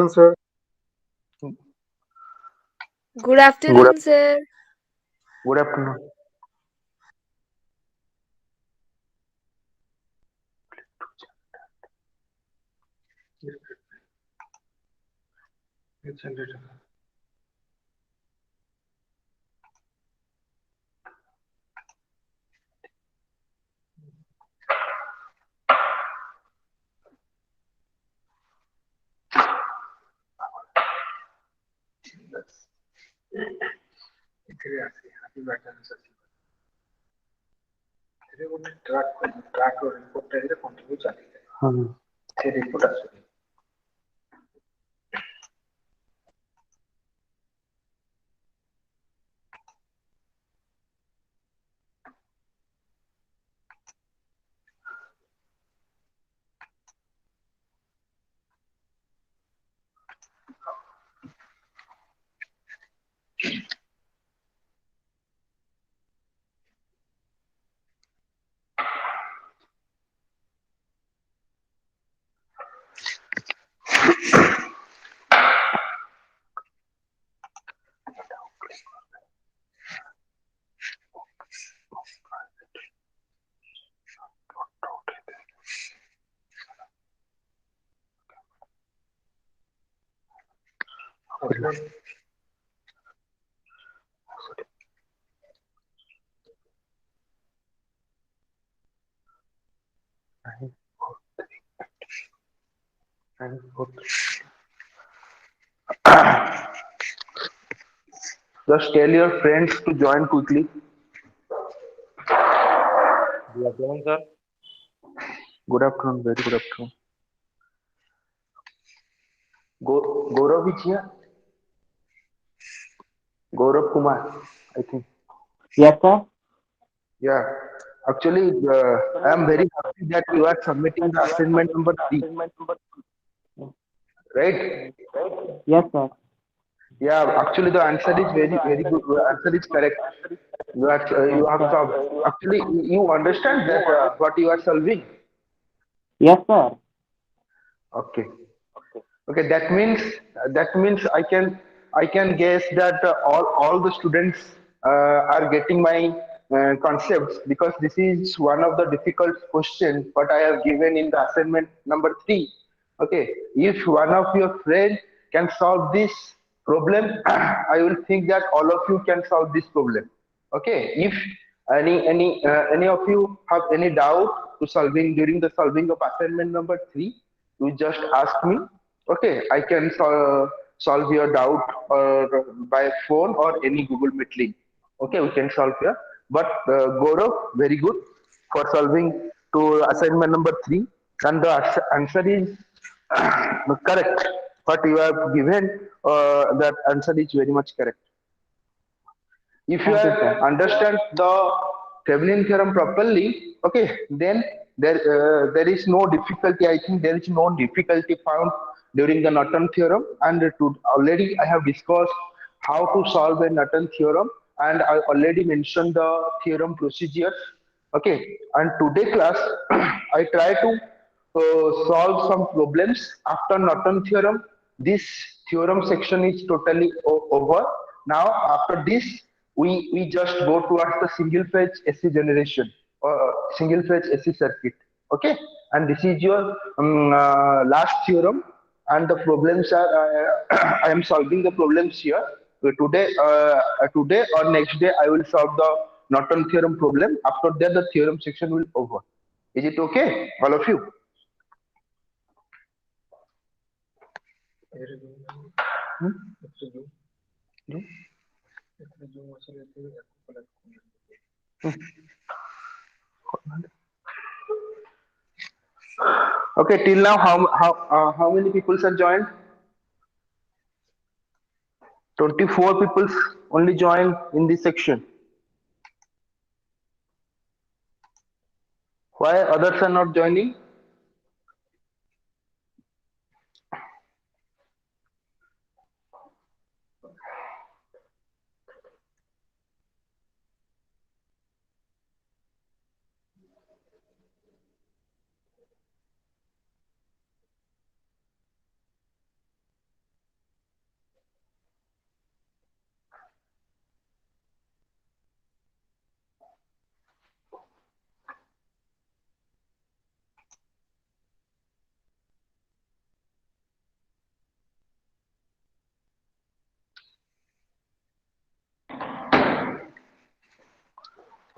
afternoon, sir. Good Good, afternoon, sir. good afternoon. It's ended. ଏଥିରେ ଆସି happy birthday ଅଛି ଏଥିରେ ଗୋଟେ ଟ୍ରାକ୍ ରିପୋର୍ଟ ଟାଇରେ କଣ୍ଟିନ୍ୟୁ ଚାଲିଥାଏ Hmm. ସେ ରିପୋର୍ଟ ଆସୁନି Nine, four, nine, four. Just tell your friends to join quickly. Good afternoon, sir. Good afternoon, very good afternoon. Gaurav is here. Gaurav Kumar, I think. Yes, sir. Yeah. Actually, I am very happy that you are submitting the assignment number three, right? Yes, sir. Yeah. Actually, the answer is very good. The answer is correct. You have Okay. solved. Actually, you understand that what you are solving. Yes, sir. Okay. Okay, that means I can guess that all the students are getting my concepts because this is one of the difficult questions what I have given in the assignment number three. Okay, if one of your friends can solve this problem, I will think that all of you can solve this problem. Okay, if any of you have any doubt to solving during the solving of assignment number three, you just ask me. Okay, I can solve your doubt or by phone or any Google Meet link. Okay, we can solve here. But Gaurav, very good for solving to assignment number three, and the answer is correct. What you have given, that answer is very much correct. If you Thank you, have sir. understand the Thevenin theorem properly, okay, then there is no difficulty. I think there is no difficulty found during the Norton theorem, and already I have discussed how to solve a Norton theorem, and I already mentioned the theorem procedures. Okay, and today class I try to solve some problems after Norton theorem. This theorem section is totally over. Now, after this, we just go towards the single phase AC generation or single phase AC circuit. Okay, and this is your last theorem, and the problems are I am solving the problems here. Today or next day, I will solve the Norton theorem problem. After that, the theorem section will over. Is it okay, all of you? ଏଥିରେ ଯୋଉ Hmm? ଏଥିରେ ଯୋଉ No? ଏଥିରେ ଯୋଉ ଆସିଲେ ଏଥିରେ ୟାକୁ collect Okay, till now, how many people are joined? 24 people only joined in this section. Why others are not joining?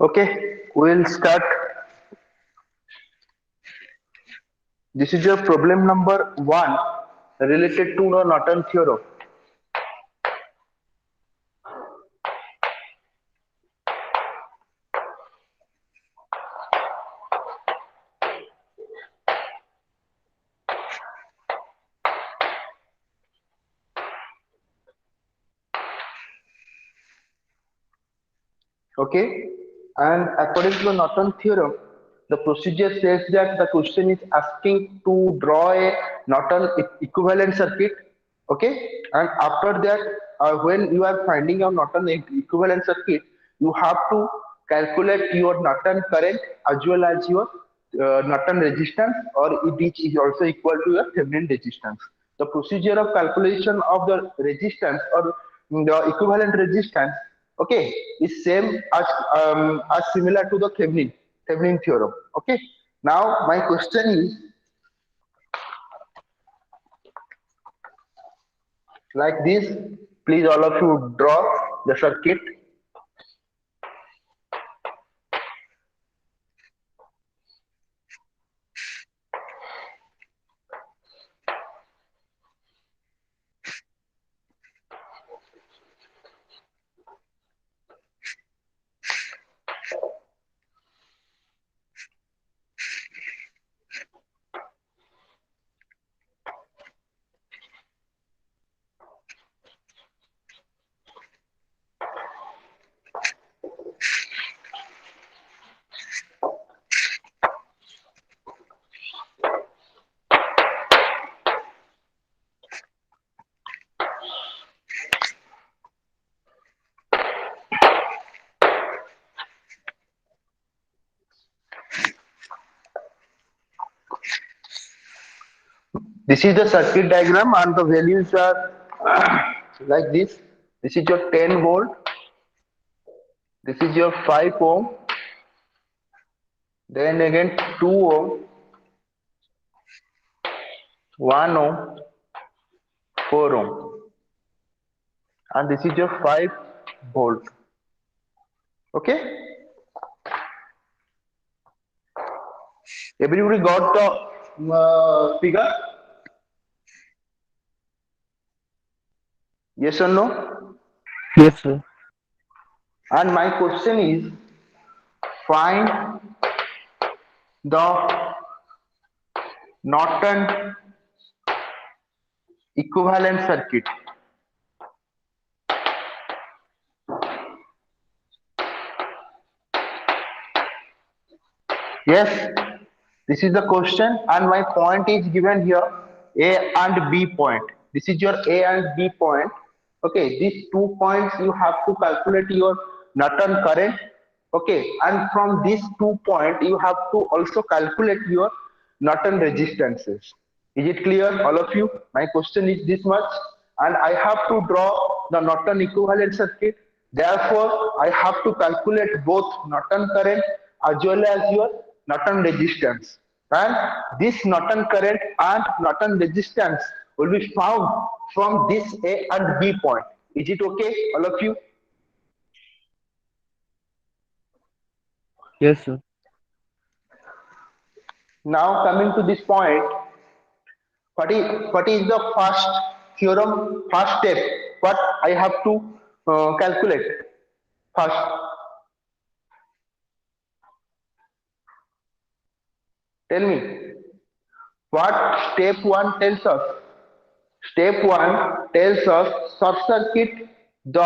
Okay, we'll start. This is your problem number 1 related to the Norton theorem. Okay, and according to the Norton theorem, the procedure says that the question is asking to draw a Norton equivalent circuit. Okay, and after that, when you are finding out Norton equivalent circuit, you have to calculate your Norton current as well as your Norton resistance, or it is also equal to your Thevenin resistance. The procedure of calculation of the resistance or the equivalent resistance, okay, is same as similar to the Thevenin theorem. Okay. Now my question is like this. Please all of you draw the circuit. This is the circuit diagram and the values are like this. This is your 10 volt. This is your 5 ohm. Then again 2 ohm, 1 ohm, 4 ohm. And this is your 5 volt. Okay. Everybody got the figure? Yes or no? Yes, sir. And my question is, find the Norton equivalent circuit. Yes, this is the question, and my point is given here, A and B point. This is your A and B point. Okay, these 2 points you have to calculate your Norton current. Okay, and from these 2 points you have to also calculate your Norton resistances. Is it clear, all of you? My question is this much, and I have to draw the Norton equivalent circuit. Therefore, I have to calculate both Norton current as well as your Norton resistance. And this Norton current and Norton resistance will be found from this A and B point. Is it okay, all of you? Yes, sir. Now coming to this point, what is the first theorem, first step? What I have to calculate first? Tell me. What step 1 tells us? Step 1 tells us short circuit the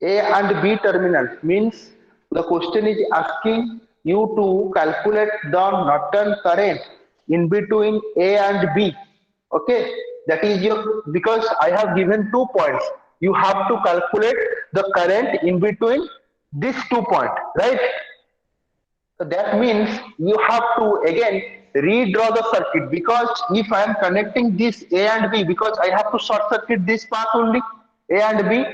A and B terminals. Means the question is asking you to calculate the Norton current in between A and B. Okay, that is your, because I have given 2 points. You have to calculate the current in between these 2 points, right? So that means you have to again redraw the circuit, because if I am connecting this A and B, because I have to short circuit this path only, A and B.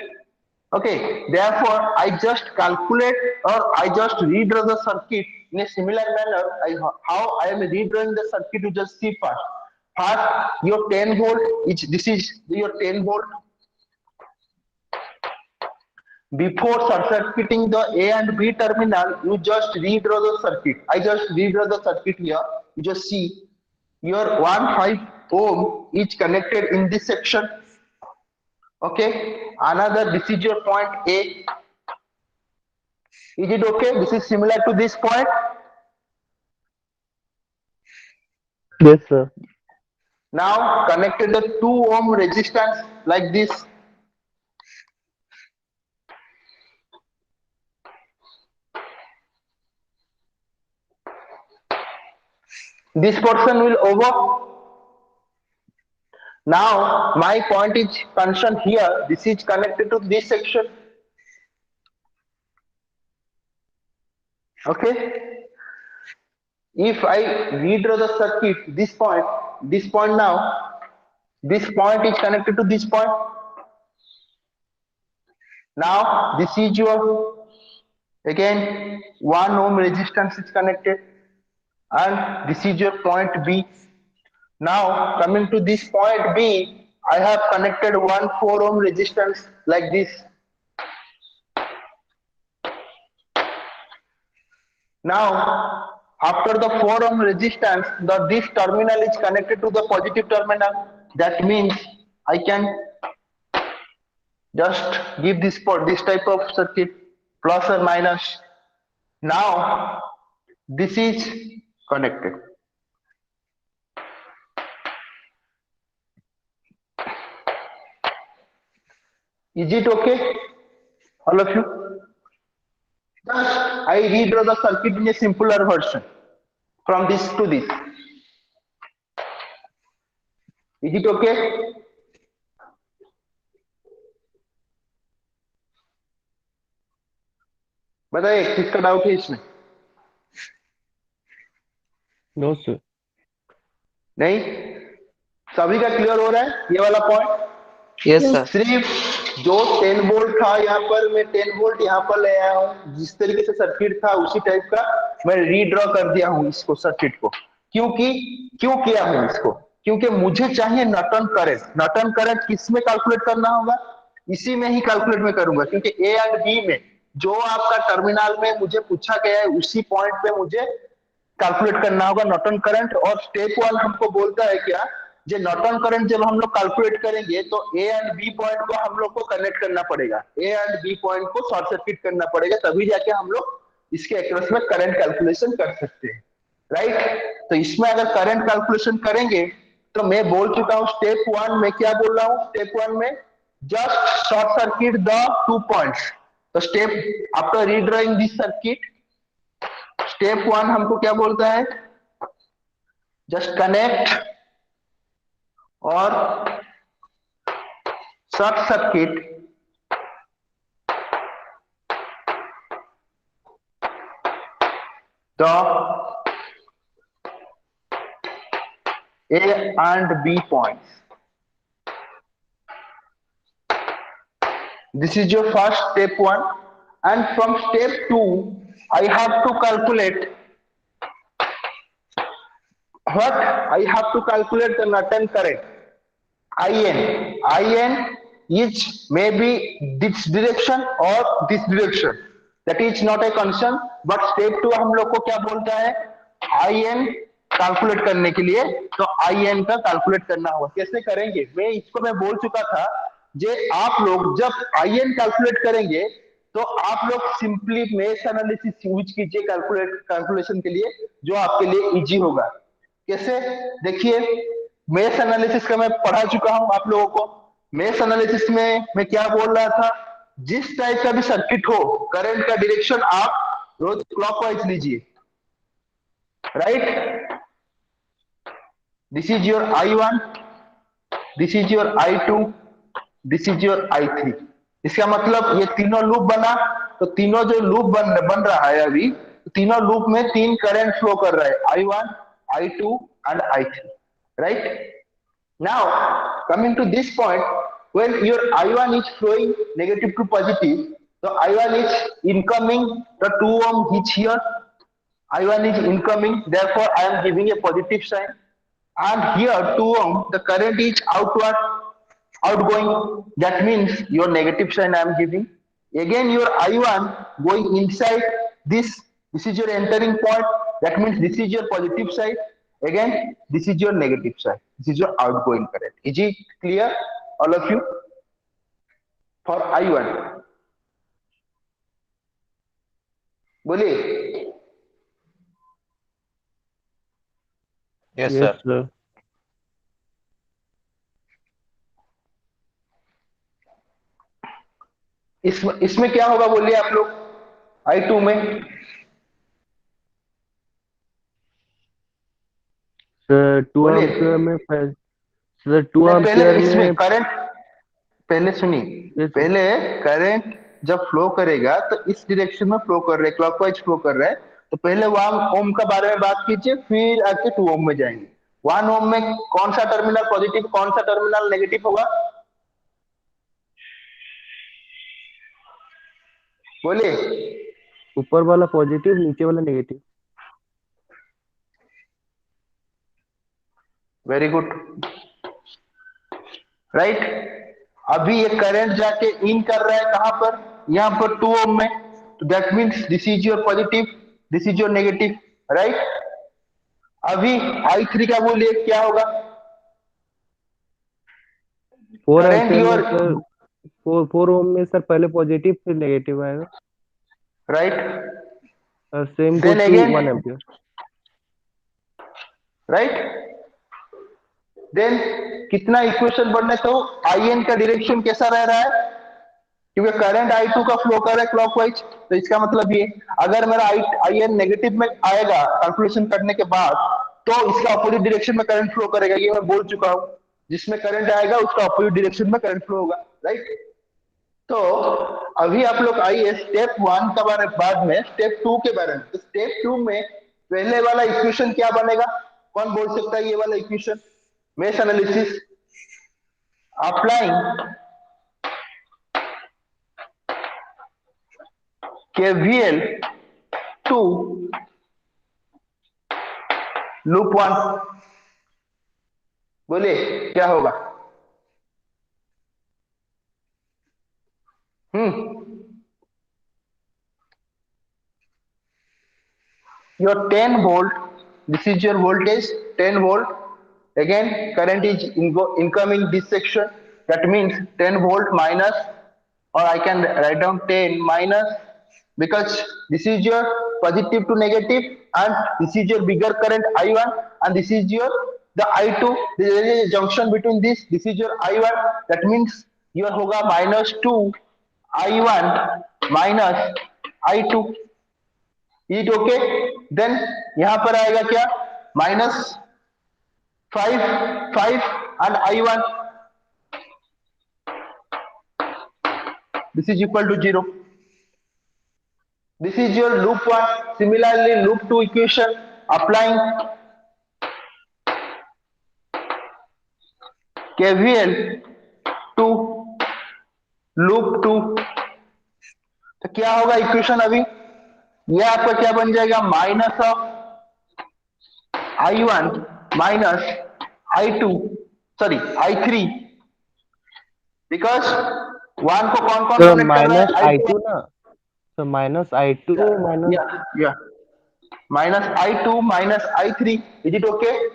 Okay, therefore I just calculate or I just redraw the circuit in a similar manner. How I am redrawing the circuit, you just see first. First, your 10 volt, this is your 10 volt. before circuiting the A and B terminal, you just redraw the circuit. I just redraw the circuit here. You just see your 1.5 ohm is connected in this section. Okay, another, this is your point A. Is it okay? This is similar to this point. Yes, sir. Now connected the 2 ohm resistance like this. This portion will over. Now my point is concerned here. This is connected to this section. Okay. If I redraw the circuit, this point now, this point is connected to this point. Now this is your, again, 1 ohm resistance is connected, and this is your point B. Now coming to this point B, I have connected 1 4 ohm resistance like this. Now after the 4 ohm resistance, this terminal is connected to the positive terminal. That means I can just give this type of circuit, plus or minus. Now this is connected. Is it okay, all of you? Just I redraw the circuit in a simpler version from this to this. Is it okay? बताइए किसका doubt है इसमें? No, sir. नहीं, सभी का clear हो रहा है ये वाला पॉइंट? Yes sir. सिर्फ जो 10 वोल्ट था यहाँ पर, मैं 10 वोल्ट यहाँ पर ले आया हूँ, जिस तरीके से सर्किट था उसी टाइप का मैं रीड्रॉ कर दिया हूँ इसको, सर्किट को। क्यों किया हूँ इसको? क्योंकि मुझे चाहिए नॉर्टन करंट। नॉर्टन करंट किस में कैलकुलेट करना होगा? इसी में ही कैलकुलेट में करूंगा, क्योंकि ए एंड बी में जो आपका टर्मिनल में मुझे पूछा गया है उसी पॉइंट पे मुझे कैलकुलेट करना होगा नॉर्टन करंट। और स्टेप 1 हमको बोलता है क्या, जो नॉर्टन करंट जब हम लोग कैलकुलेट करेंगे तो ए एंड बी पॉइंट को हम लोग को कनेक्ट करना पड़ेगा, ए एंड बी पॉइंट को शॉर्ट सर्किट करना पड़ेगा, तभी जाके हम लोग इसके अक्रॉस में करंट कैलकुलेशन कर सकते हैं, राइट? तो इसमें अगर करंट कैलकुलेशन करेंगे तो मैं बोल चुका हूं स्टेप 1 में, क्या बोल रहा हूं स्टेप 1 में, just short circuit the 2 points. तो step after redrawing this circuit, step 1 हमको क्या बोलता है, जस्ट कनेक्ट और short circuit the A and B points. This is your first step 1, and from step 2 I have to calculate what? I have to calculate the Norton current, IN. IN is maybe this direction or this direction, that is not a concern, but step 2 हम लोग को क्या बोलता है, IN calculate करने के लिए, तो IN का कैलकुलेट करना होगा। कैसे करेंगे, मैं बोल चुका था, जे आप लोग जब IN कैलकुलेट करेंगे तो आप लोग सिंपली मेश एनालिसिस यूज कीजिए कैलकुलेशन के लिए, जो आपके लिए इजी होगा। कैसे, देखिए, मेश एनालिसिस का मैं पढ़ा चुका हूं आप लोगों को। मेश एनालिसिस में मैं क्या बोल रहा था, जिस टाइप का भी सर्किट हो, करंट का डायरेक्शन आप रोज क्लॉकवाइज लीजिए, right? This is your I1, this is your I2, this is your I3। इसका मतलब ये तीनों लूप बना, तो तीनों जो लूप बन रहा है अभी, तीनों लूप में 3 करंट फ्लो कर रहा है, I1, I2 and I3, right? Now coming to this point, when your I1 is flowing negative to positive, so I1 is incoming, the 2 ohm is here, I1 is incoming, therefore I am giving a positive sign. And here 2 ohm, the current is outgoing, that means your negative sign I am giving. again your I1 going inside this. This is your entering point. That means this is your positive side. Again, this is your negative side. This is your outgoing current. Is it clear, all of you? For I1, बोलिए. Yes, Yes, sir. sir. इसमें क्या होगा बोलिए आप लोग, I2 में. Sir 2 बोलिए. Ampere में सर 2 नहीं, पहले एम्पियर इसमें में. करंट, पहले सुनिए. Yes sir. पहले करंट जब फ्लो करेगा तो इस डायरेक्शन में फ्लो कर रहे हैं, क्लॉकवाइज फ्लो कर रहे हैं. तो पहले 1 ओम का बारे में बात कीजिए, फिर आके 2 ओम में जाएंगे. 1 ओम में कौन सा टर्मिनल पॉजिटिव, कौन सा टर्मिनल नेगेटिव होगा, बोलिए. ऊपर वाला पॉजिटिव, नीचे वाला नेगेटिव. Very good, right. अभी ये करंट जाके इन कर रहा है कहां पर, यहां पर 2 ओम में. तो that means this is your positive, this is your negative, right. अभी I3 का बोलिए क्या होगा. 4 करंट एम्पियर में योर, सर, 4 ओम में सर पहले पॉजिटिव फिर नेगेटिव आएगा. Right. Same then goes to 1 again, ampere. Right. Then कितना इक्वेशन बढ़ने तो IN का डायरेक्शन कैसा रह रहा है, क्योंकि करंट I2 का फ्लो कर रहा है क्लॉकवाइज. तो इसका मतलब ये, अगर मेरा IN नेगेटिव में आएगा कैलकुलेशन करने के बाद, तो इसका अपोजिट डायरेक्शन में करंट फ्लो करेगा. ये मैं बोल चुका हूं. जिसमें करंट आएगा उसका अपोजिट डायरेक्शन में करंट फ्लो होगा, राइट. तो अभी आप लोग आइए स्टेप 1 का बारे में, बाद में स्टेप 2 के बारे में. तो स्टेप 2 में पहले वाला इक्वेशन क्या बनेगा, कौन बोल सकता है ये वाला equation. Mesh analysis, applying KVL to loop 1, बोलिए क्या होगा. your 10 volt, this is your voltage 10 volt. Again current is incoming this section. That means 10 volt minus, or I can write down 10 minus, because this is your positive to negative, and this is your bigger current I1, and this is your the I2. There is a junction between this is your I1. That means your होगा -2 I1 minus I2. It okay. Then यहां पर आएगा क्या, -5 and I1, this is equal to 0. This is your loop 1. Similarly loop 2 equation, applying KVL to loop 2. तो क्या होगा equation अभी, यह आपका क्या बन जाएगा, minus of I1 minus I2, sorry I3, because 1 को कौन कौन सर कनेक्ट कर रहा माइनस है, I2. I2 ना. Sir minus I2 minus. या minus I2 minus I3. Is it okay?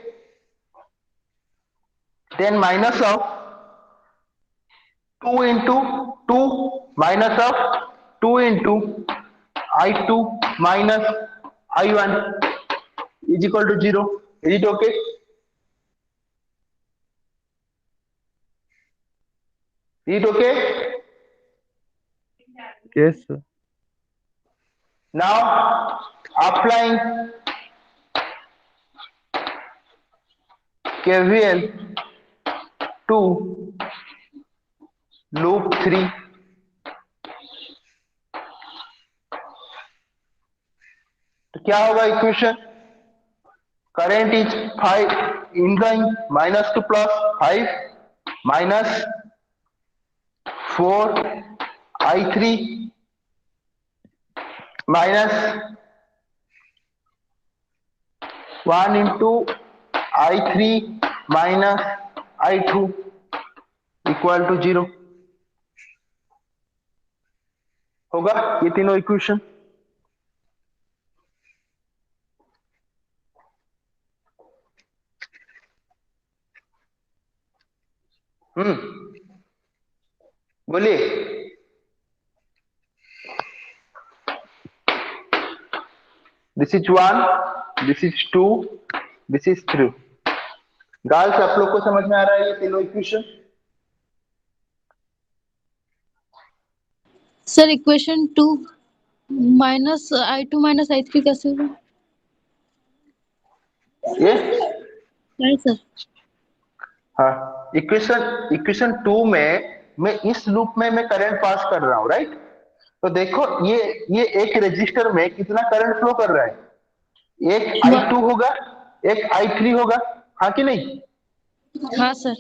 Then minus of 2 into 2 minus of 2 into I2 minus I1 is equal to 0. Is it okay? Is it okay? Yes sir. Now applying KVL to loop 3. तो क्या होगा equation, current is 5 incoming minus two plus 5 minus 4 I3 minus 1 into I3 minus I2 equal to 0. होगा ये तीनों equation? बोलिए। This is one, this is two, this is three. Girls आप लोग को समझ में आ रहा है ये तीनों equation? Sir equation 2 -I2 -I3 कैसे होगा? ये नहीं सर। हाँ, इक्वेशन इक्वेशन टू में मैं इस लूप में मैं करंट पास कर रहा हूं, राइट? तो देखो ये एक रजिस्टर में कितना करंट फ्लो कर रहा है? एक वन। I2 होगा, एक I3 होगा, हाँ कि नहीं? हाँ सर।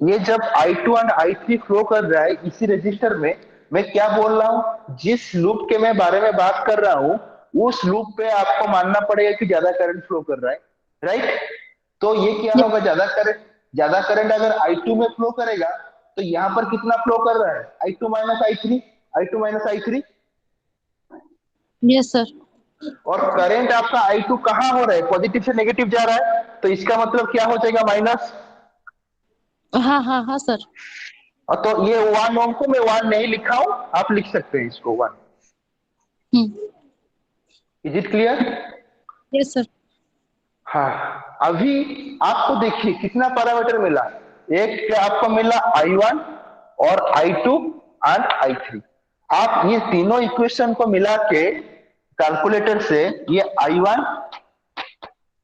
ये जब I2 एंड I3 फ्लो कर रहा है इसी रजिस्टर में, मैं क्या बोल रहा हूं, जिस लूप के मैं बारे में बात कर रहा हूं उस लूप पे आपको मानना पड़ेगा कि ज्यादा करंट फ्लो कर रहा है, राइट? तो ये क्या होगा, ज्यादा करंट अगर I2 में फ्लो करेगा तो यहां पर कितना फ्लो कर रहा है? I2 minus I3, I2 minus I3। Yes sir. और करंट आपका I2 कहां हो रहा है? पॉजिटिव से नेगेटिव जा रहा है, तो इसका मतलब क्या हो जाएगा? माइनस। हाँ हाँ हाँ सर। और तो ये 1 ओम को मैं 1 नहीं लिखा हूं, आप लिख सकते हैं इसको 1। Is it clear? Yes sir. हाँ, अभी आपको देखिए कितना पैरामीटर मिला। एक आपको मिला I1 और I2 एंड I3। आप ये तीनों इक्वेशन को मिला के कैलकुलेटर से ये I1,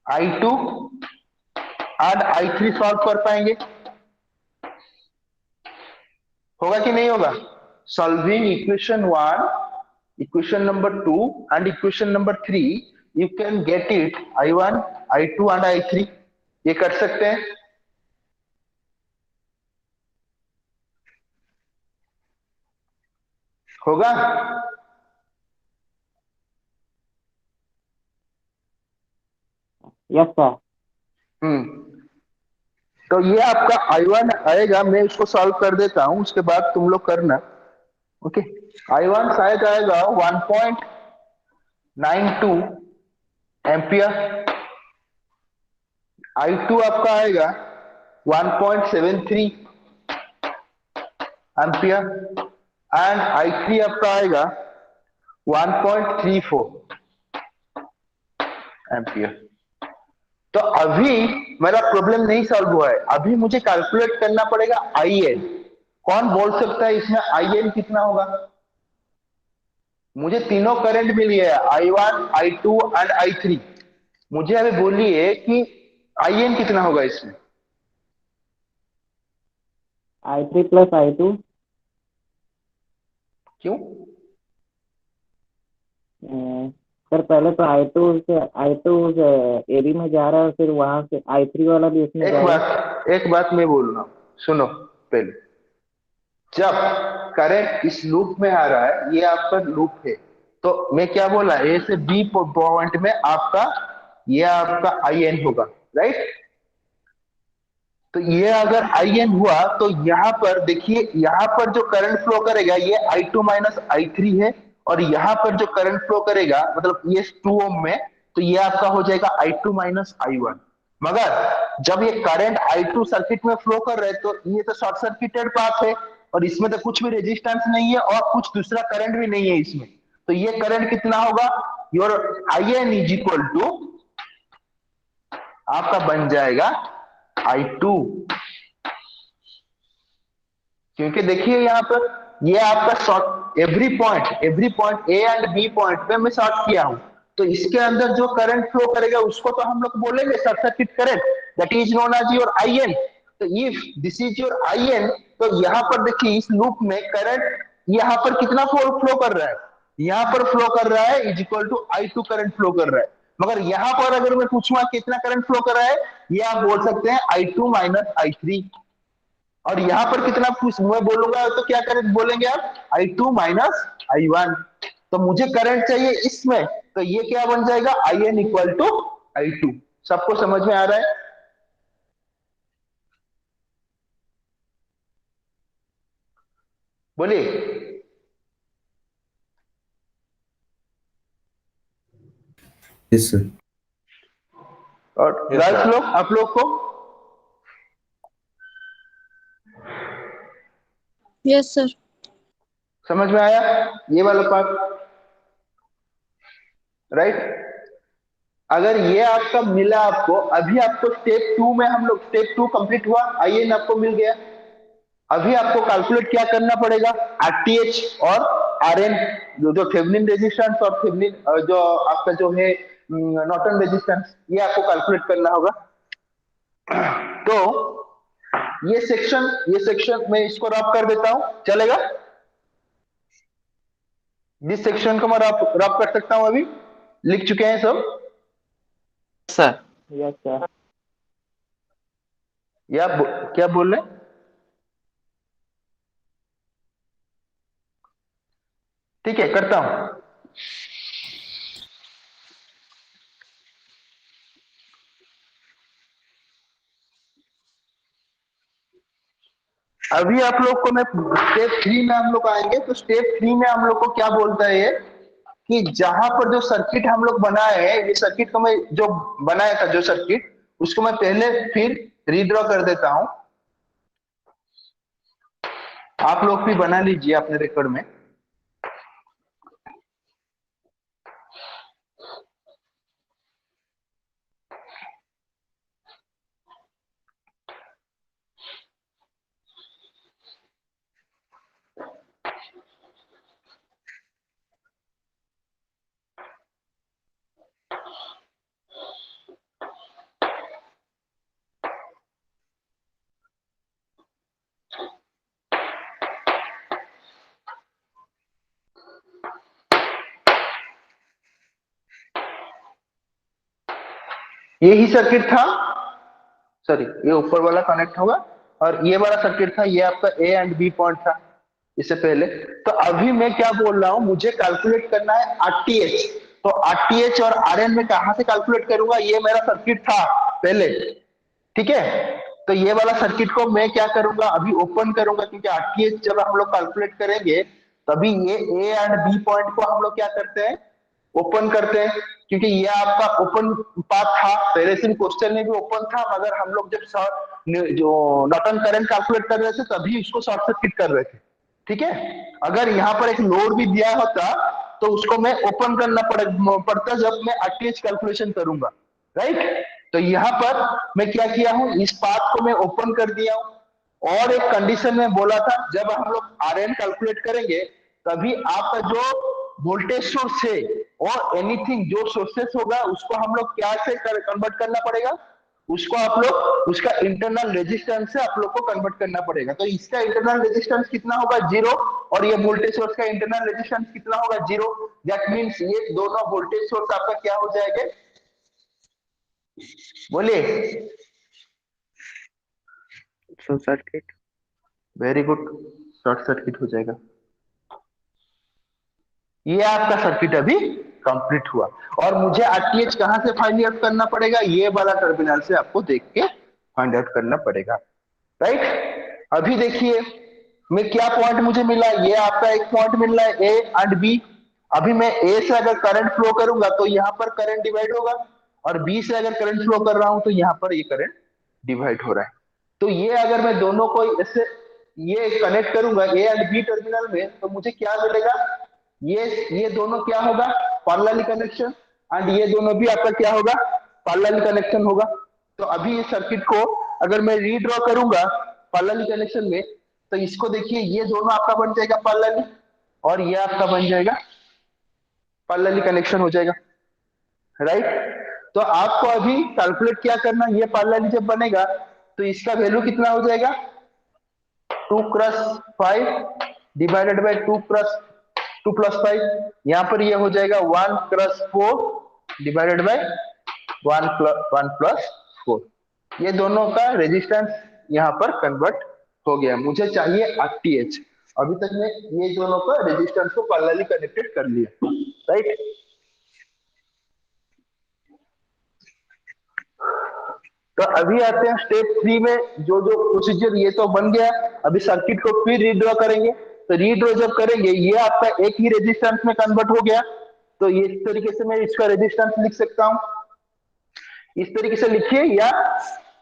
I2 and I3 solve कर पाएंगे? होगा कि नहीं होगा? Solving equation 1, equation number 2 and equation number 3, you can get it I1, I2 and I3। ये कर सकते हैं? होगा? Yes sir. तो ये आपका I1 आएगा, मैं इसको सॉल्व कर देता हूं, उसके बाद तुम लोग करना। ओके, I1 शायद आएगा 1.92 एम्पियर, I2 आपका आएगा 1.73 एम्पियर एंड I3 आपका आएगा 1.34 एम्पियर। तो अभी मेरा प्रॉब्लम नहीं सॉल्व हुआ है, अभी मुझे कैलकुलेट करना पड़ेगा IN। कौन बोल सकता है इसमें IN कितना होगा? मुझे तीनों करंट मिली है, I1, I2 एंड I3। मुझे अभी बोलिए कि IN कितना होगा इसमें? I3 plus I2। क्यों? सर पहले तो I2 AB में जा रहा है, फिर वहां से I3 वाला भी उसमें जाएगा। एक बात मैं बोल रहा हूं, सुनो पहले। जब करंट इस लूप में आ रहा है, ये आपका लूप है, तो मैं क्या बोला, ए से बी पॉइंट में आपका ये आपका IN होगा, राइट? तो ये अगर IN हुआ तो यहाँ पर देखिए, यहाँ पर जो करंट फ्लो करेगा ये I2 माइनस I3 है, और यहाँ पर जो करंट फ्लो करेगा मतलब ये 2 ओम में, तो ये आपका हो जाएगा I2 माइनस I1। मगर जब ये करंट I2 सर्किट में फ्लो कर रहे हैं तो ये तो शॉर्ट सर्किटेड पाथ है, और इसमें तो कुछ भी रेजिस्टेंस नहीं है और कुछ दूसरा करंट भी नहीं है इसमें। तो ये करंट कितना होगा? Your IN is equal to आपका बन जाएगा I2। क्योंकि देखिए यहाँ पर ये आपका short, every point A and B point पे मैं शॉर्ट किया हूं, तो इसके अंदर जो करंट फ्लो करेगा उसको तो हम लोग बोलेंगे short circuit current, that is known as your IN। तो if this is your IN, तो यहाँ पर देखिए इस लूप में करंट यहाँ पर कितना फ्लो कर रहा है? यहाँ पर फ्लो कर रहा है is equal to I2 current flow कर रहा है। मगर यहाँ पर अगर मैं पूछूंगा कितना करंट फ्लो कर रहा है, ये आप बोल सकते हैं I2 माइनस I3। और यहां पर कितना मैं बोलूंगा तो क्या करंट बोलेंगे आप? I2 minus I1। तो मुझे करंट चाहिए इसमें, तो ये क्या बन जाएगा? IN equal to I2। सबको समझ में आ रहा है? बोलिए। Yes sir. और Yes, गर्ल्स sir. लोग, आप लोग को यस सर। समझ में आया ये वाला पार्ट, राइट? अगर ये आपका मिला आपको, अभी आपको स्टेप 2 में हम लोग, स्टेप 2 कंप्लीट हुआ, आईएन आपको मिल गया। अभी आपको कैलकुलेट क्या करना पड़ेगा, आरटीएच और आरएन, जो थेवेनिन रेजिस्टेंस और थेवेनिन जो आपका जो है नॉर्टन रेजिस्टेंस, ये आपको कैलकुलेट करना होगा। तो ये सेक्शन मैं इसको रब कर देता हूं, चलेगा? जिस सेक्शन को मैं रब कर सकता हूं, अभी लिख चुके हैं सब Sir. Yes sir. या क्या बोल रहे हैं? ठीक है, करता हूं। अभी आप लोग को मैं स्टेप 3 में हम लोग आएंगे, तो स्टेप 3 में हम लोग को क्या बोलता है ये, कि जहां पर जो सर्किट हम लोग बनाए हैं, ये सर्किट को मैं जो बनाया था, जो सर्किट, उसको मैं पहले फिर रीड्रॉ कर देता हूं। आप लोग भी बना लीजिए अपने रिकॉर्ड में। यही सर्किट था, सॉरी, ये ऊपर वाला कनेक्ट होगा, और ये वाला सर्किट था, ये आपका ए एंड बी पॉइंट था इससे पहले। तो अभी मैं क्या बोल रहा हूं, मुझे कैलकुलेट करना है आरटीएच। तो आरटीएच और आरएन में कहां से कैलकुलेट करूंगा, ये मेरा सर्किट था पहले, ठीक है? तो ये वाला सर्किट को मैं क्या करूंगा, अभी ओपन करूंगा, क्योंकि आरटीएच जब हम लोग कैलकुलेट करेंगे, तभी ये ए एंड बी पॉइंट को हम लोग क्या करते हैं, ओपन करते हैं, क्योंकि ये आपका ओपन पाथ था पहले से, क्वेश्चन में भी ओपन था, मगर हम लोग जब जो नॉर्टन करंट कैलकुलेट कर रहे थे, तभी इसको शॉर्ट सर्किट कर रहे थे, ठीक है? अगर यहाँ पर एक लोड भी दिया होता, तो उसको मैं ओपन करना पड़ता जब मैं आरटीएच कैलकुलेशन करूंगा, राइट? तो यहाँ पर मैं क्या किया हूं, इस पाथ को मैं ओपन कर दिया हूं, और एक कंडीशन में बोला था, जब हम लोग आरएन कैलकुलेट करेंगे, तभी आपका जो वोल्टेज सोर्स है और एनीथिंग जो सोर्सेस होगा, उसको हम लोग क्या से कन्वर्ट करना पड़ेगा, उसको आप लोग उसका इंटरनल रेजिस्टेंस से आप लोग को कन्वर्ट करना पड़ेगा। तो इसका इंटरनल रेजिस्टेंस कितना होगा, 0, और ये वोल्टेज सोर्स का इंटरनल रेजिस्टेंस कितना होगा, 0। दैट मींस ये दोनों वोल्टेज सोर्स आपका क्या हो जाएगा, बोलिए? Short circuit. Very good, short circuit हो जाएगा। ये आपका सर्किट अभी कंप्लीट हुआ, और मुझे आरटीएच कहां से फाइंड आउट करना पड़ेगा, ये वाला टर्मिनल से आपको देख के फाइंड आउट करना पड़ेगा, राइट? अभी देखिए मैं क्या पॉइंट मुझे मिला, ये आपका एक पॉइंट मिल रहा है ए एंड बी। अभी मैं ए से अगर करंट फ्लो करूंगा, तो यहाँ पर करंट डिवाइड होगा, और बी से अगर करंट फ्लो कर रहा हूं, तो यहाँ पर ये करंट डिवाइड हो रहा है। तो ये अगर मैं दोनों को ऐसे ये कनेक्ट करूंगा ए एंड बी टर्मिनल में, तो मुझे क्या मिलेगा, ये दोनों क्या होगा, पैरेलल कनेक्शन, एंड ये दोनों भी आपका क्या होगा, पैरेलल कनेक्शन होगा। तो अभी इस सर्किट को अगर मैं रीड्रॉ करूंगा पैरेलल कनेक्शन में, तो इसको देखिए, ये दोनों आपका बन जाएगा पैरेलल, और ये आपका बन जाएगा पैरेलल कनेक्शन हो जाएगा, राइट? तो आपको अभी कैलकुलेट क्या करना, ये पैरेलल जब बनेगा, तो इसका वैल्यू कितना हो जाएगा, 2 क्रॉस 5 डिवाइडेड बाय 2 प्लस 5, यहाँ पर ये हो जाएगा 1 क्रॉस 4 डिवाइडेड बाय 1 प्लस 4। ये दोनों का रेजिस्टेंस यहाँ पर कन्वर्ट हो गया। मुझे चाहिए आरटीएच। अभी तक मैं ये दोनों का रेजिस्टेंस को पैरेलली कनेक्टेड कर लिया, राइट? तो अभी आते हैं स्टेप 3 में, जो जो प्रोसीजर ये तो बन गया। अभी सर्किट को फिर रीड्रॉ करेंगे। तो रीड्रॉ जब करेंगे, ये आपका एक ही रेजिस्टेंस में कन्वर्ट हो गया, तो ये इस तरीके से मैं इसका रेजिस्टेंस लिख सकता हूं, इस तरीके से लिखिए या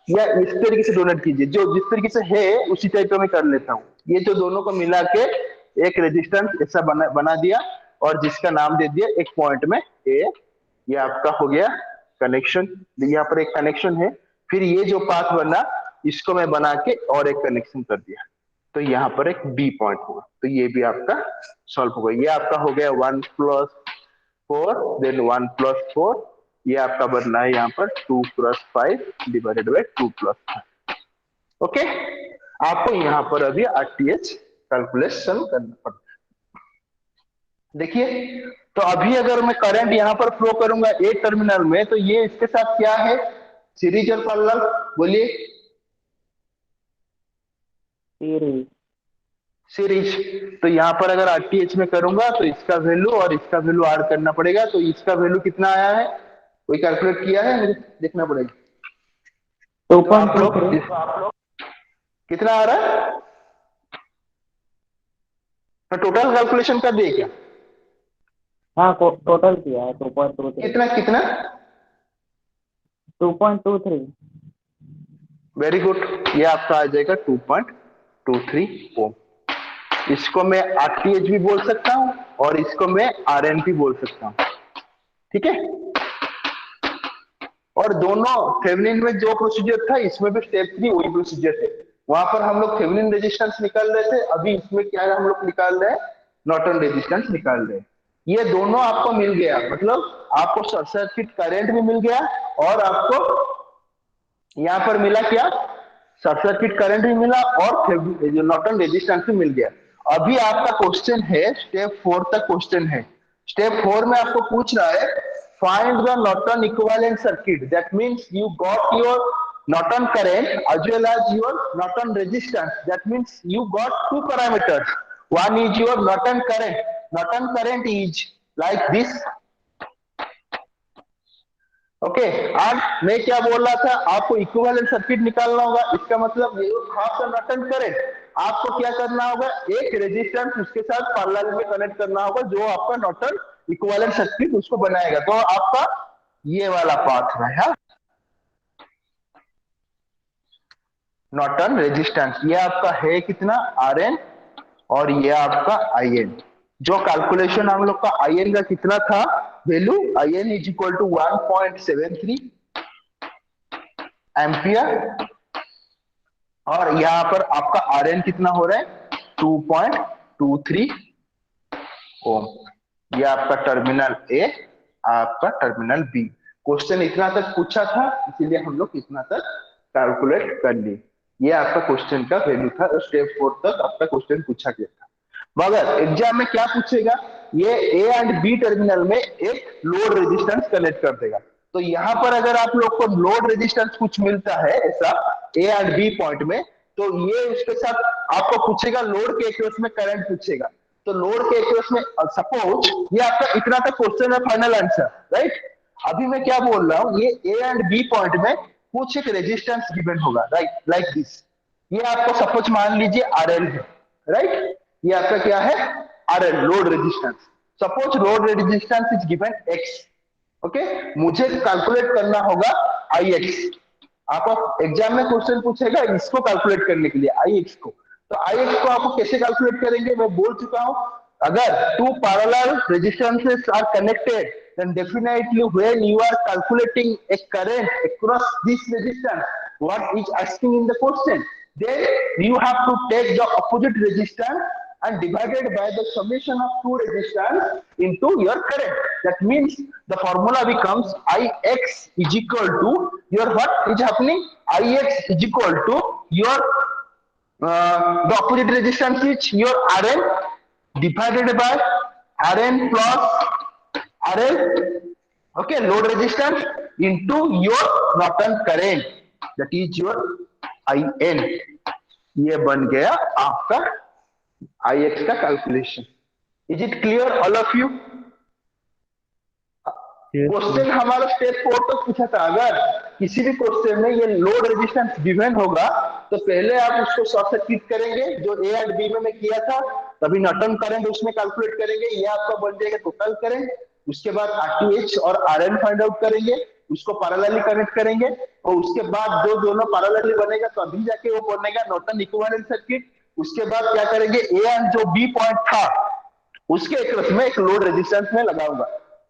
इस तरीके से डोनेट कीजिए, जो जिस तरीके से है उसी टाइप का मैं कर लेता हूँ। ये जो दोनों को मिला के एक रेजिस्टेंस ऐसा बना दिया और जिसका नाम दे दिया एक पॉइंट में ए। ये आपका हो गया कनेक्शन, यहाँ पर एक कनेक्शन है। फिर ये जो पाथ बना इसको मैं बना के और एक कनेक्शन कर दिया, तो यहाँ पर एक बी पॉइंट होगा, तो ये भी आपका सॉल्व होगा। ये आपका हो गया 1 + 4 देन 1 + 4, ये आपका बनना है यहाँ पर 2 + 5 डिवाइडेड बाय 2 + 5। ओके, आपको यहाँ पर अभी आरटीएच कैलकुलेशन करना पड़ता है। देखिए, तो अभी अगर मैं करंट यहाँ पर फ्लो करूंगा ए टर्मिनल में, तो ये इसके साथ क्या है, सीरीज और पैरेलल, बोलिए। सीरीज। तो यहाँ पर अगर आरटीएच में करूंगा तो इसका वैल्यू और इसका वैल्यू ऐड करना पड़ेगा, तो इसका वैल्यू कितना आया है, कोई कैलकुलेट किया है, मुझे देखना पड़ेगा। 2.23 कितना आ रहा है, तो टोटल कैलकुलेशन कर दिए क्या? हाँ, टोटल किया है 2.23। कितना कितना? 2.23। वेरी गुड, ये आपका आ जाएगा 2.23 ओम। इसको मैं आरटीएच भी बोल सकता हूं और इसको मैं आरएन भी बोल सकता हूं, ठीक है। और दोनों थेवेनिन में जो प्रोसीजर था इसमें भी स्टेप 3 वही प्रोसीजर थे। वहां पर हम लोग थेवेनिन रेजिस्टेंस निकाल रहे थे, अभी इसमें क्या है, हम लोग निकाल रहे हैं नॉर्टन रेजिस्टेंस निकाल रहे हैं। ये दोनों आपको मिल गया, मतलब आपको शॉर्ट सर्किट करंट भी मिल गया और आपको यहाँ पर मिला क्या, शॉर्ट सर्किट करंट भी मिला और जो नॉर्टन रेजिस्टेंस भी मिल गया। अभी आपका क्वेश्चन है, स्टेप 4 तक क्वेश्चन है। स्टेप 4 में आपको पूछ रहा है find the Norton equivalent circuit, that means you got your Norton current as well as your Norton resistance, that means you got two parameters, one is your Norton current is like this, okay. आज मैं क्या बोल रहा था, आपको equivalent circuit निकालना होगा, इसका मतलब ये हाफ नॉर्टन करंट, आपको क्या करना होगा, एक रेजिस्टेंस उसके साथ पैरेलल में कनेक्ट करना होगा जो आपका नॉर्टन इक्विवेलेंट सर्किट उसको बनाएगा। तो आपका ये वाला पाथ है नॉर्टन रेजिस्टेंस, ये आपका है कितना, आरएन, और ये आपका आईएन। जो कैलकुलेशन हम लोग का आईएन का कितना था वैल्यू, IN is equal to 1.73 ampere, और यहाँ पर आपका आरएन कितना हो रहा है 2.23 ओम। ये आपका टर्मिनल ए, आपका टर्मिनल बी। क्वेश्चन इतना तक पूछा था, इसीलिए हम लोग इतना तक कैलकुलेट कर लिए। ये आपका क्वेश्चन का वैल्यू था, स्टेप 4 तक आपका क्वेश्चन पूछा गया था। मगर एग्जाम में क्या पूछेगा, ये ए एंड बी टर्मिनल में एक लोड रेजिस्टेंस कनेक्ट कर देगा। तो यहाँ पर अगर आप लोग को लोड रेजिस्टेंस कुछ मिलता है ऐसा ए एंड बी पॉइंट में, तो ये उसके साथ आपको पूछेगा लोड के एक्रोस में करंट पूछेगा। तो लोड के एक्रोस में सपोज ये आपका इतना तक क्वेश्चन है, फाइनल आंसर, राइट। अभी मैं क्या बोल रहा हूँ, ये ए एंड बी पॉइंट में कुछ एक रेजिस्टेंस गिवन होगा, राइट, लाइक दिस। ये आपको सपोज मान लीजिए आरएल है, राइट, ये आपका क्या है, RL, load resistance. Suppose load resistance is given x, okay. मुझे कैलकुलेट करना होगा आई एक्स। आपको एग्जाम में क्वेश्चन पूछेगा इसको कैलकुलेट करने के लिए आई एक्स को, तो आई एक्स को आपको कैसे कैलकुलेट करेंगे, मैं बोल चुका हूं। अगर two parallel resistances are connected, then definitely when you are calculating a current across this resistance, what is asking in the question, then you have to take the opposite resistance and divided by the summation of two resistance into your current. That means the formula becomes Ix is equal to your, what is happening, Ix is equal to your the opposite resistance is your Rn divided by Rn plus RL, okay, load resistance into your Norton current, that is your IN। ये बन गया आपका Ix का calculation. Is it clear all of you? Question हमारा step 4 तक पूछा था, अगर किसी भी क्वेश्चन में ये लोड रेजिस्टेंस गिवन होगा तो पहले आप उसको शॉर्ट सर्किट करेंगे, जो ए एंड बी में मैं किया था, तभी नॉर्टन करंट उसमें कैलकुलेट करेंगे, ये आपका बन जाएगा टोटल करंट। उसके बाद RTH और RL फाइंड आउट करेंगे, उसको पैरेलली कनेक्ट करेंगे, और उसके बाद जो दोनों पैरेलली बनेगा तभी जाके वो बनेगा नॉर्टन इक्विवेलेंट सर्किट। उसके बाद क्या करेंगे, ए एंड जो बी पॉइंट था उसके एक्रॉस में एक लोड रेजिस्टेंस में लगाऊंगा।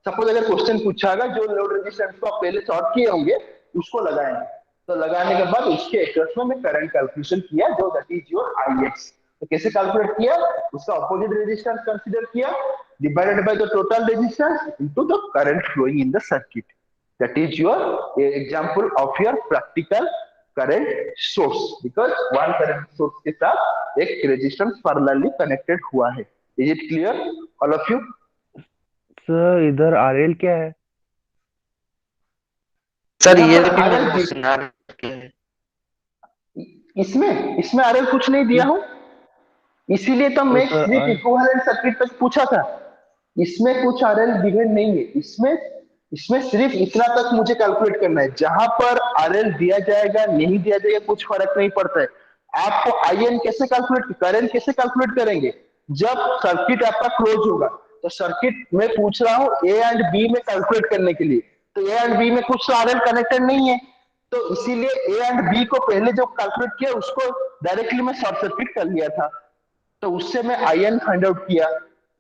सपोज अगर क्वेश्चन पूछा होगा जो लोड रेजिस्टेंस को आप पहले सॉल्व किए होंगे उसको लगाएंगे, तो लगाने के बाद उसके एक्रॉस में मैं करंट कैलकुलेशन किया जो दैट इज योर IX। तो कैसे कैलकुलेट किया, उसका अपोजिट रेजिस्टेंस कंसीडर किया divided by the total resistance into the current flowing in the circuit. That is your example of your practical current source, because one current source के साथ एक resistance parallelly connected हुआ है। Is it clear all of you? Sir इधर RL क्या है? Sir यहाँ ये पर भी मेरे RL को सुना है। इसमें RL कुछ नहीं दिया हूं, इसीलिए तो मैं सर सिर्फ इक्विवेलेंट सर्किट तक पूछा था। इसमें कुछ RL गिवन नहीं है, इसमें सिर्फ इतना तक मुझे कैलकुलेट करना है। जहां पर RL दिया जाएगा नहीं दिया जाएगा कुछ फर्क नहीं पड़ता है। आपको IN कैसे कैलकुलेट, करंट कैसे कैलकुलेट करेंगे, जब सर्किट आपका क्लोज होगा। तो सर्किट में पूछ रहा हूं A एंड B में कैलकुलेट करने के लिए, तो A एंड B में कुछ RL कनेक्टेड नहीं है, तो इसीलिए A एंड B को पहले जो कैलकुलेट किया उसको डायरेक्टली मैं शॉर्ट सर्किट कर लिया था। तो उससे मैं IN फाइंड आउट किया,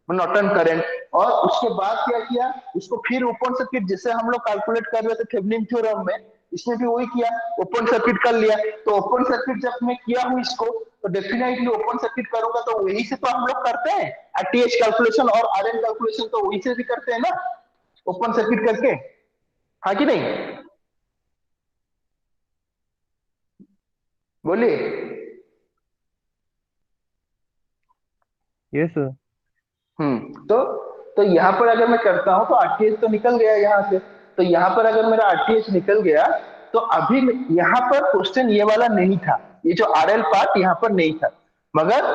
नॉर्टन करंट, और उसके बाद क्या किया, उसको फिर ओपन सर्किट जैसे हम लोग कैलकुलेट कर रहे थे थेवेनिन थ्योरम में, इसमें भी वही किया, ओपन सर्किट कर लिया। तो ओपन सर्किट जब मैं किया हूं इसको, तो डेफिनेटली ओपन सर्किट करूंगा तो वही से तो हम लोग करते हैं RTH कैलकुलेशन और RN कैलकुलेशन, तो वही से भी करते हैं ना ओपन सर्किट करके, हाँ कि नहीं? बोलिए। Yes sir. तो यहाँ पर अगर मैं करता हूं तो RTH तो निकल गया यहाँ से, तो यहाँ पर अगर मेरा RTH निकल गया तो अभी यहाँ पर क्वेश्चन ये वाला नहीं था, ये जो RL पार्ट यहाँ पर नहीं था। मगर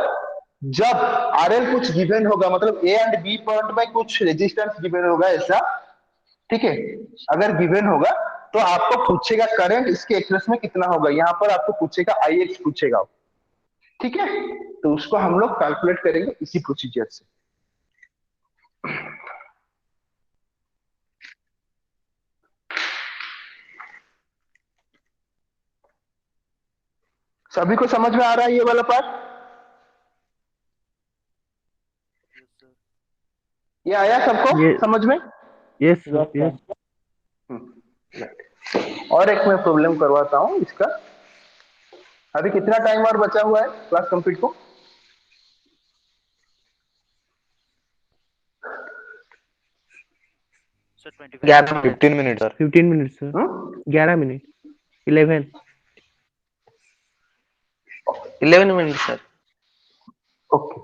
जब RL कुछ गिवन होगा, मतलब A एंड B पॉइंट में कुछ रेजिस्टेंस गिवन होगा ऐसा, ठीक है, अगर गिवन होगा तो आपको पूछेगा करंट इसके एक्रोस में कितना होगा, यहाँ पर आपको पूछेगा IX पूछेगा, ठीक है। तो उसको हम लोग कैलकुलेट करेंगे इसी प्रोसीजर से। सभी को समझ में आ रहा है ये वाला पार्ट? ये आया सबको ये समझ में? Yes sir yes. और एक मैं प्रॉब्लम करवाता हूं इसका। अभी कितना टाइम और बचा हुआ है क्लास कंप्लीट को? Sir 15 minute sir. 15 minute sir. 11 minute 11 minute sir. Okay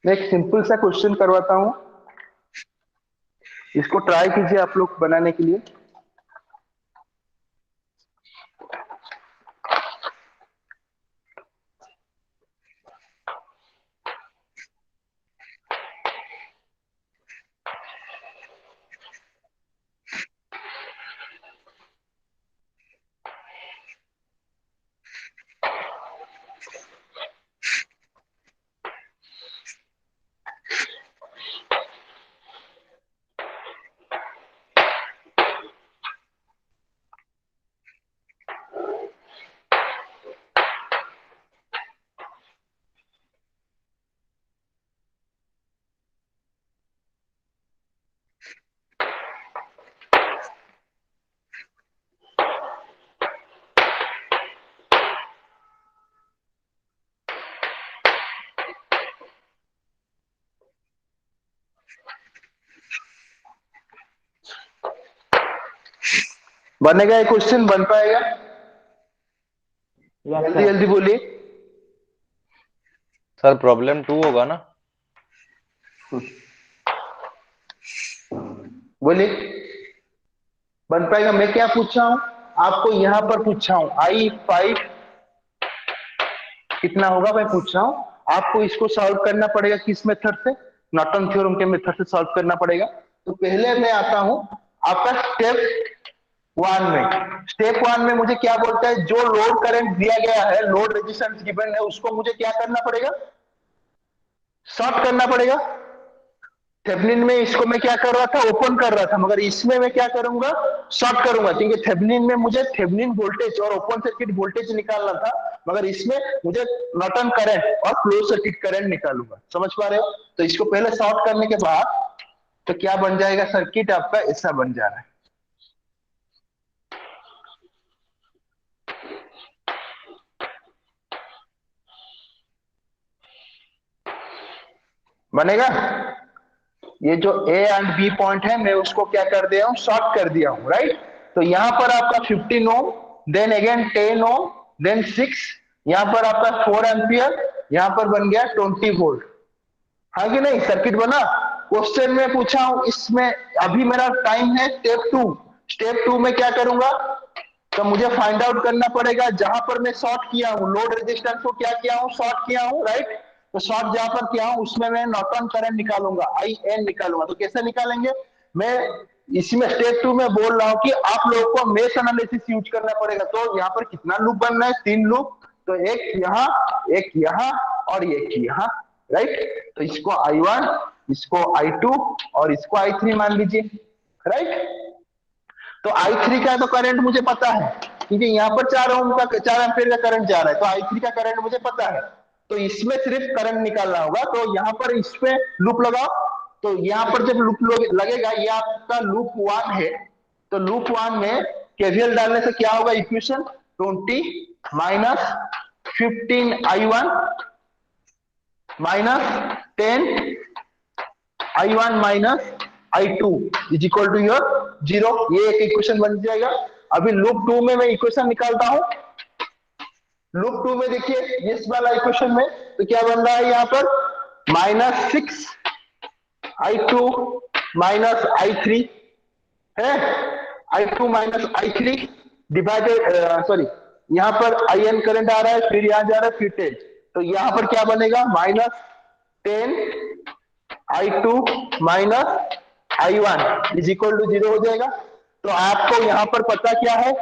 मैं एक सिंपल सा क्वेश्चन करवाता हूं, इसको ट्राई कीजिए आप लोग बनाने के लिए। बनेगा ये क्वेश्चन, बन पाएगा? जल्दी जल्दी बोलिए सर प्रॉब्लम 2 होगा ना? बोलिए बन पाएगा। मैं क्या पूछा हूं आपको, यहां पर पूछा हूं I5 कितना होगा मैं पूछ रहा हूं। आपको इसको सॉल्व करना पड़ेगा किस मेथड से, नॉर्टन थ्योरम के मेथड से सॉल्व करना पड़ेगा। तो पहले मैं आता हूं आपका स्टेप वन में मुझे क्या बोलता है, जो लोड करंट दिया गया है, लोड रेजिस्टेंस गिवन है, उसको मुझे क्या करना पड़ेगा, शॉर्ट करना पड़ेगा। थेवेनिन में इसको मैं क्या कर रहा था, ओपन कर रहा था, मगर इसमें मैं क्या करूंगा, शॉर्ट करूंगा, क्योंकि थेवेनिन में मुझे थेवेनिन वोल्टेज और ओपन सर्किट वोल्टेज निकालना था, मगर इसमें मुझे नॉर्टन करंट और क्लोज सर्किट करंट निकालूंगा। समझ पा रहे हो? तो इसको पहले शॉर्ट करने के बाद तो क्या बन जाएगा, सर्किट आपका ऐसा बन जा रहा है। बनेगा? ये जो ए एंड बी पॉइंट है, मैं उसको क्या कर दिया हूं, शॉर्ट कर दिया हूं, राइट। तो यहां पर आपका 15 ओम, देन अगेन 10 ओम, देन 6, यहां पर आपका 4 एम्पियर, यहां पर बन गया 20 वोल्ट। हाँ कि नहीं, सर्किट बना। क्वेश्चन में पूछा हूं, इसमें अभी मेरा टाइम है स्टेप 2। स्टेप 2 में क्या करूंगा, तो मुझे फाइंड आउट करना पड़ेगा जहां पर मैं शॉर्ट किया हूं, लोड रेजिस्टेंस को क्या किया हूं, शॉर्ट किया हूं, राइट। तो शॉर्ट जहां पर किया हूं उसमें मैं नॉर्टन करंट निकालूंगा, IN निकालूंगा। तो कैसे निकालेंगे, मैं इसमें स्टेप 2 में बोल रहा हूं कि आप लोगों को मेश एनालिसिस यूज करना पड़ेगा। तो यहाँ पर कितना लूप बनना है, 3 लूप। तो एक यहाँ, एक यहाँ और एक यहाँ, राइट। तो इसको I1, इसको I2 और इसको I3 मान लीजिए, राइट। तो I3 का तो करंट मुझे पता है, क्योंकि यहाँ पर 4 ओम का 4 एम्पीयर का करंट जा रहा है, तो I3 का करंट मुझे पता है। तो इसमें सिर्फ करंट निकालना होगा। तो यहाँ पर इस पे लूप लगाओ। तो यहाँ पर जब लूप लगेगा, ये आपका लूप 1 है। तो लूप 1 में केवीएल डालने से क्या होगा, equation 20 minus 15I1 minus 10I1 minus I2 is equal to your 0। ये एक इक्वेशन बन जाएगा। अभी लूप 2 में मैं इक्वेशन निकालता हूं। लूप 2 में देखिए, इस वाला इक्वेशन में तो क्या बन रहा है, यहाँ पर -6I2 माइनस I3 है, I2 minus I3 divided, sorry, यहाँ पर IN करंट आ रहा है, फिर यहाँ जा रहा है, फिर 10। तो यहाँ पर क्या बनेगा, -10I2 minus I1 is equal to 0 हो जाएगा। तो आपको यहाँ पर पता क्या है,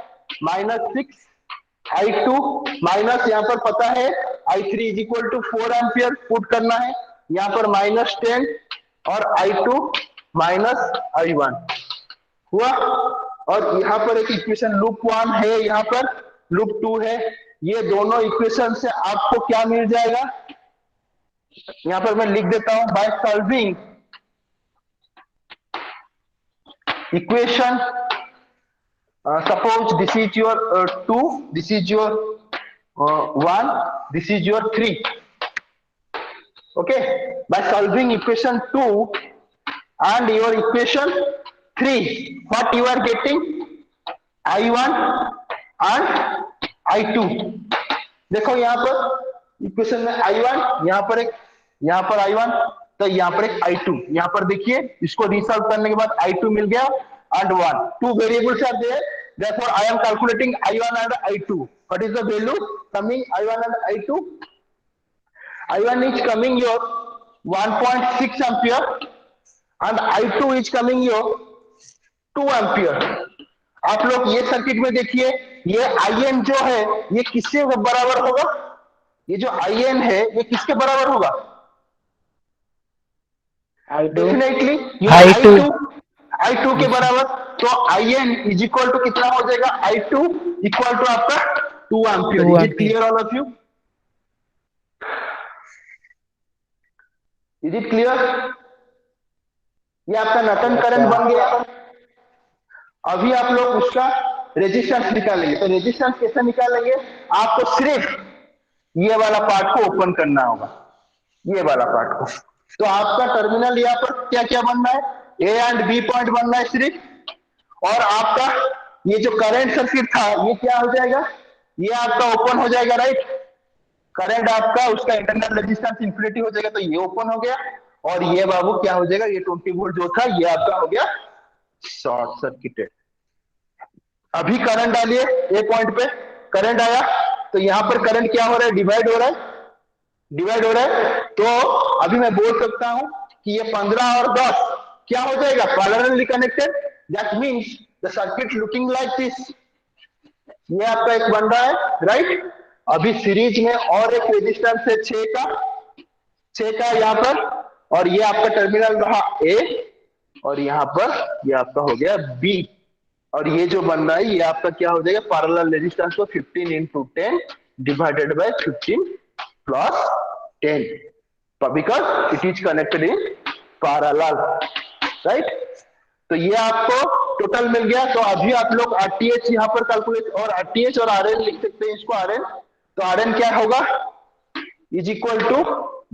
-6I2 माइनस यहाँ पर पता है I3 is equal to 4 ampere put करना है, यहाँ पर -10 और I2 माइनस I1 हुआ। और यहाँ पर एक इक्वेशन लूप 1 है, यहाँ पर लूप 2 है। ये दोनों इक्वेशन से आपको क्या मिल जाएगा, यहाँ पर मैं लिख देता हूं, by solving equation, suppose this is your 2, this is your 1, this is your 3. Okay, by solving equation 2 and your equation 3, what you are getting, I1 and I2। देखो यहाँ पर इक्वेशन में I1, यहाँ पर एक, यहाँ पर I1, तो यहाँ पर एक I2। यहाँ पर देखिए, इसको रिसॉल्व करने के बाद I2 मिल गया and 1, 2 variables are there, therefore I am calculating I1 and I2। what is the value coming, I1 and I2? I1 is coming your 1.6 ampere and I2 is coming your 2 ampere। आप लोग ये circuit में देखिए, ये IN जो है ये किसके बराबर होगा, ये जो IN है ये किसके बराबर होगा, डेफिनेटली I2 के बराबर। तो IN इज इक्वल टू कितना हो जाएगा, I2 इक्वल टू आपका 2 ampere. Is it clear all of you, is it clear? ये आपका नॉर्टन करंट बन गया। अभी आप लोग उसका रेजिस्टेंस निकालेंगे। तो रेजिस्टेंस कैसे निकालेंगे, आपको सिर्फ ये वाला पार्ट को ओपन करना होगा, ये वाला पार्ट को। तो आपका टर्मिनल यहाँ पर क्या क्या बनना है, ए एंड बी पॉइंट बनना है सिर्फ। और आपका ये जो करंट सर्किट था ये क्या हो जाएगा, ये आपका ओपन हो जाएगा, राइट। करंट आपका उसका इंटरनल रेजिस्टेंस इंफिनिटी हो जाएगा, तो ये ओपन हो गया। और ये बाबू क्या हो जाएगा, ये 20 वोल्ट जो था ये आपका हो गया शॉर्ट सर्किटेड। अभी करंट डालिए, ए पॉइंट पे करंट आया, तो यहां पर करंट क्या हो रहा है, डिवाइड हो रहा है, डिवाइड हो रहा है। तो अभी मैं बोल सकता हूं कि ये 15 और 10 क्या हो जाएगा, parallelly connected. That means the circuit looking like this. ये आपका एक बन रहा है, राइट। अभी सीरीज में और एक रेजिस्टेंस है 6 का, 6 का यहाँ पर, और ये आपका टर्मिनल रहा ए, और यहाँ पर ये आपका हो गया बी, और ये जो बन रहा है ये आपका क्या हो जाएगा, पैरेलल रेजिस्टेंस को 15 into 10 divided by 15 plus 10, because it is connected in parallel, right? तो ये आपको टोटल मिल गया। तो अभी आप लोग आरटीएच यहाँ पर कैलकुलेट, और आरटीएच और आरएन लिख सकते हैं इसको, आरएन, तो आरएन क्या होगा, इज इक्वल टू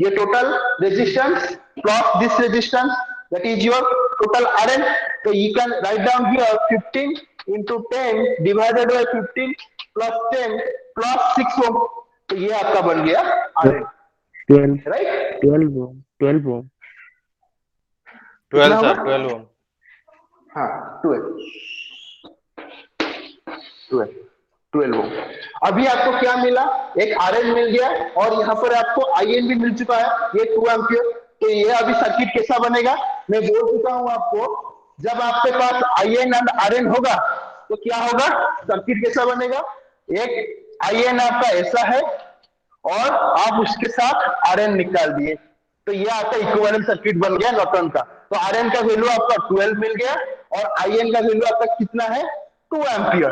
ये total resistance plus this resistance, that is your total RN. तो you can write down here 15 into 10 divided by 15 plus 10 plus 6 ओम, तो ये आपका बन गया आरएन, 12 राइट? 12 ओम 12 ओम 12 कितना सर, होगा? 12 ओम। हाँ 12 ओम। अभी आपको क्या मिला, एक आरएन मिल गया, और यहाँ पर आपको आईएन भी मिल चुका है, ये 2 एम्पियर। तो ये अभी सर्किट कैसा बनेगा, मैं बोल चुका हूं आपको, जब आपके पास आईएन एंड आरएन होगा तो क्या होगा, सर्किट कैसा बनेगा, एक आईएन आपका ऐसा है, और आप उसके साथ आरएन निकाल दिए, तो ये आपका इक्विवेलेंट सर्किट बन गया नॉर्टन का। तो आरएन का वैल्यू आपका 12 मिल गया, और आईएन का वैल्यू आपका कितना है, 2 एम्पियर।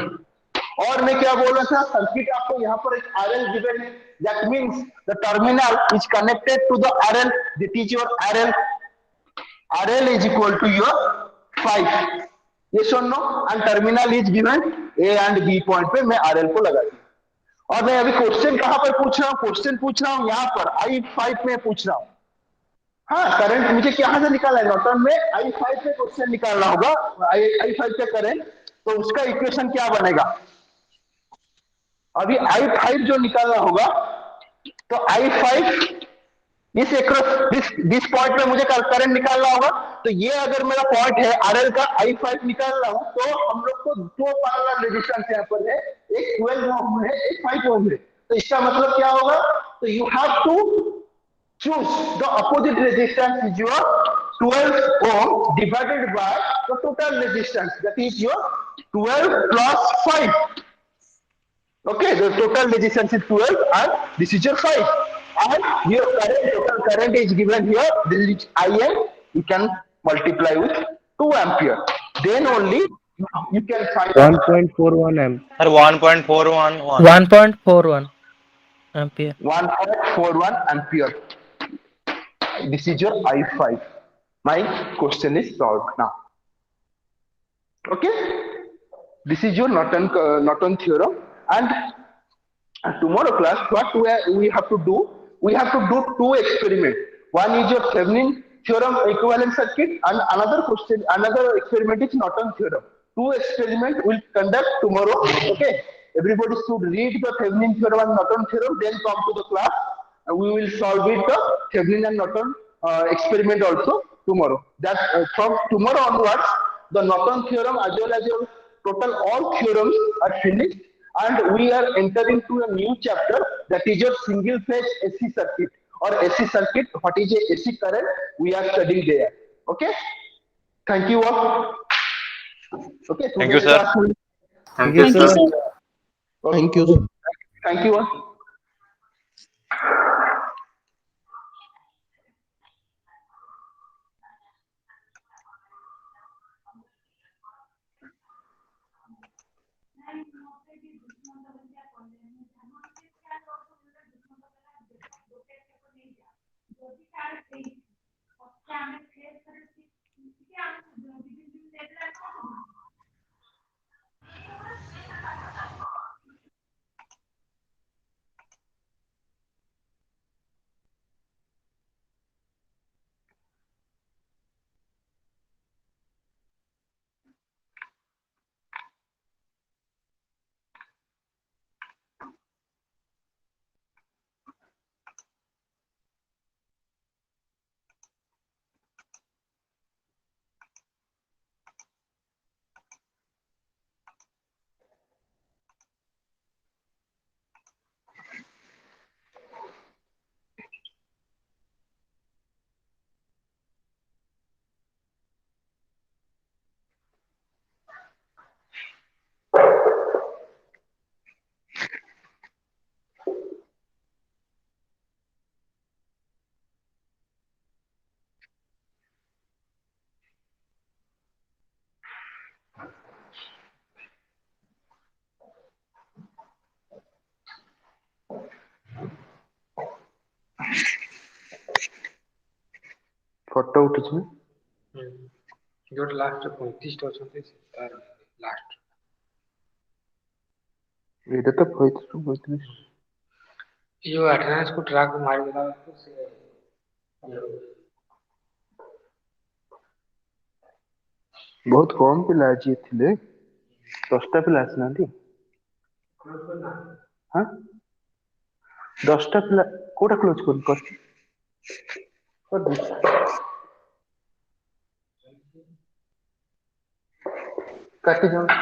और मैं क्या बोल रहा था, सर्किट आपको यहाँ पर एक आरएल गिवन है, that means the terminal is connected to the RL, that is your RL, RL is equal to your 5, yes or no, and terminal is given A and B point पे, मैं RL को लगा दिया। और मैं अभी question कहां पर पूछ रहा हूं, क्वेश्चन पूछ रहा हूं यहाँ पर I5 में पूछ रहा हूं। हाँ, करंट मुझे कहां से निकालना है, नॉर्टन में I5 पे क्वेश्चन निकालना होगा, I5 पे करंट, तो उसका इक्वेशन क्या बनेगा, अभी I5 जो निकालना होगा, तो I5 इस एक्रॉस दिस पॉइंट पे मुझे करंट निकालना होगा। तो ये अगर मेरा पॉइंट है आरएल का, I5 निकालना हो, तो हम लोग को दो पैरेलल रेजिस्टेंस यहाँ पर है, एक 12 ओम है, एक 5 ओम है। तो इसका मतलब क्या होगा, तो you have to choose the opposite resistance is your 12 ohm divided by the total resistance, that is your 12 plus 5. Okay, the total resistance is 12 and this is your 5, and your current, total current is given here, this is IN, you can multiply with 2 ampere, then only you can find 1.41 amp sir 1.411। 1.41 ampere. 1.41 ampere. This is your I5. My question is solved now. Okay, this is your Norton theorem, and tomorrow class what we have to do, we have to do 2 experiments. One is your Thevenin theorem equivalent circuit, and another experiment is Norton theorem. 2 experiments will conduct tomorrow. Okay, everybody should read the Thevenin theorem and Norton theorem, then come to the class and we will solve it, the Thevenin and Norton experiment also tomorrow. That from tomorrow onwards, the Norton theorem as well as your total all theorems are finished, and we are entering to a new chapter, that is your single phase AC circuit, or AC circuit, what is a AC current, we are studying there. Okay, thank you all. Okay, Thank you, sir. Thank you, sir. Thank you. Thank you all. Photo ଉଠୁଛି ନା? ଯୋଉଟା last 35 ଅଛନ୍ତି ତାର last ଏଇଟା ତ 35 ଏ ଯୋଉ attendance କୁ track ମାରିଦେଲା ବେଳକୁ ସେ ବହୁତ କମ ପିଲା ଆଜି ଥିଲେ, 10ଟା ପିଲା ଆସିନାହାନ୍ତି। ହଁ 10ଟା ପିଲା କୋଉଟା କ୍ଲୋଜ କରିଛି? କାଟି ଦିଅନ୍ତୁ।